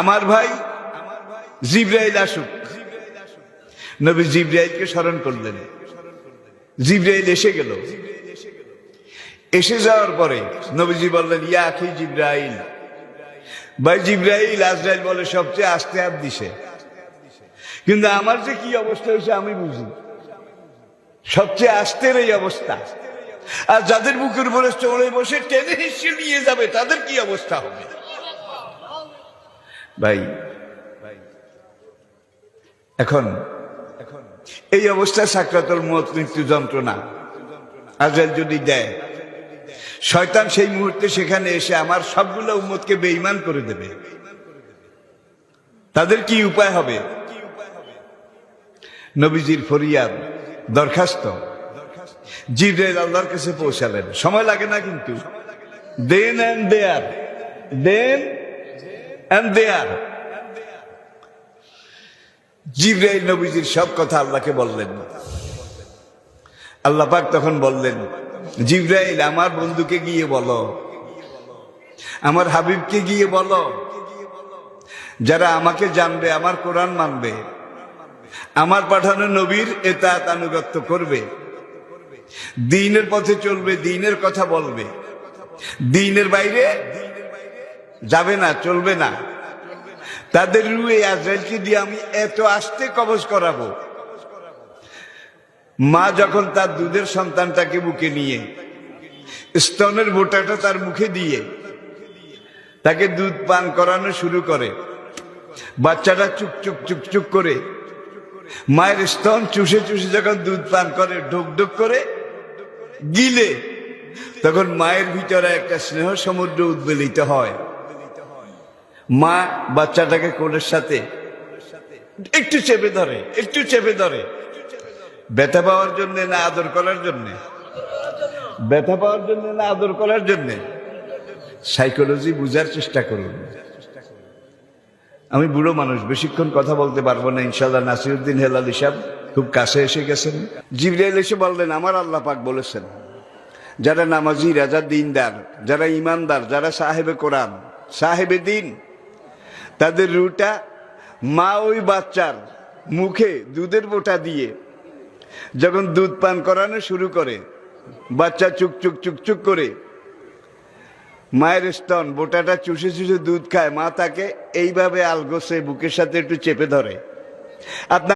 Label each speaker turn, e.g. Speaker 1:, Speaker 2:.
Speaker 1: আমার ভাই জিবরাইল আসুক। নবী জিবরাইলকে স্মরণ করলেন। জিবরাইল এসে গেল। এসে যাওয়ার পরে নবীজি বললেন, ইয়া আখি জিবরাইল। ভাই জিবরাইল, আজরাইল বলে সবচেয়ে আস্তে হাত দিছে, কিন্তু আমার যে কি অবস্থা হয়েছে আমি বুঝি। সবচেয়ে আস্তের এই অবস্থা, আর যাদের বুকের উপরে চড়ে বসে টেনে হিসে নিয়ে যাবে তাদের কি অবস্থা হবে? ভাই এখন এই অবস্থা সাকরাতুল মউত, মৃত্যু যন্ত্রণা আজরাইল যদি দেয়, শয়তান সেই মুহূর্তে সেখানে এসে আমার সবগুলো উম্মতকে বেঈমান করে দেবে। তাদের কি উপায় হবে? নবীজির ফরিয়াদ, দরখাস্ত জিবরাইল আল্লাহর কাছে পৌঁছালেন। সময় লাগে না কিন্তু। দেন এন্ড দেয়ার, দেন এন্ড দেয়ার। জিবরাইল নবীজির সব কথা আল্লাহকে বললেন। আল্লাহ পাক তখন বললেন, জিবরাইল আমার বন্ধুকে গিয়ে বলো, আমার হাবিবকে গিয়ে বলো, যারা আমাকে জানবে, আমার কোরআন মানবে, আমার পাঠানো নবীর এতাত আনুগত্য করবে, দ্বীনের পথে চলবে, দ্বীনের কথা বলবে, দ্বীনের বাইরে যাবে না, চলবে না, তাদের রুয়ে আজরাইলকে দিয়ে আমি এত আস্তে কবজ করাবো। মা যখন তার দুধের সন্তানটাকে বুকে নিয়ে স্তনের বোঁটাটা তার মুখে দিয়ে তাকে দুধ পান করানো শুরু করে, বাচ্চাটা চুকচুক চুকচুক করে মায়ের স্তন চুষে চুষে যখন দুধ পান করে, ঢোক ঢোক করে গিলে, তখন মায়ের ভিতরে একটা স্নেহ সমুদ্র উদ্বেলিত হয়। মা বাচ্চাটাকে কোলের সাথে একটু চেপে ধরে, একটু চেপে ধরে। ব্যথা পাওয়ার জন্য না আদর করার জন্য? ব্যথা পাওয়ার জন্য না আদর করার জন্য? সাইকোলজি বুঝার চেষ্টা করুন। আমি বুড়ো মানুষ, বেশিক্ষণ কথা বলতে পারবো না ইনশাআল্লাহ। নাসিরউদ্দিন হেলালি সাহেব খুব কাছে এসে গেছেন। জিবরাইল এসে বললেন, আমার আল্লাহ পাক বলেছেন, যারা নামাজি, রাজা, দিনদার, যারা ইমানদার, যারা সাহেবে কোরআন, সাহেবে দিন, তাদের রুটা মা ওই বাচ্চার মুখে দুধের বোঁটা দিয়ে যখন দুধ পান করানো শুরু করে, বাচ্চা চুকচুক চুকচুক করে মায়ের স্তন বোঁটাটা চুষে চুষে দুধ খায়, মা তাকে এইভাবে আলগোছে বুকের সাথে একটু চেপে ধরে। আপনার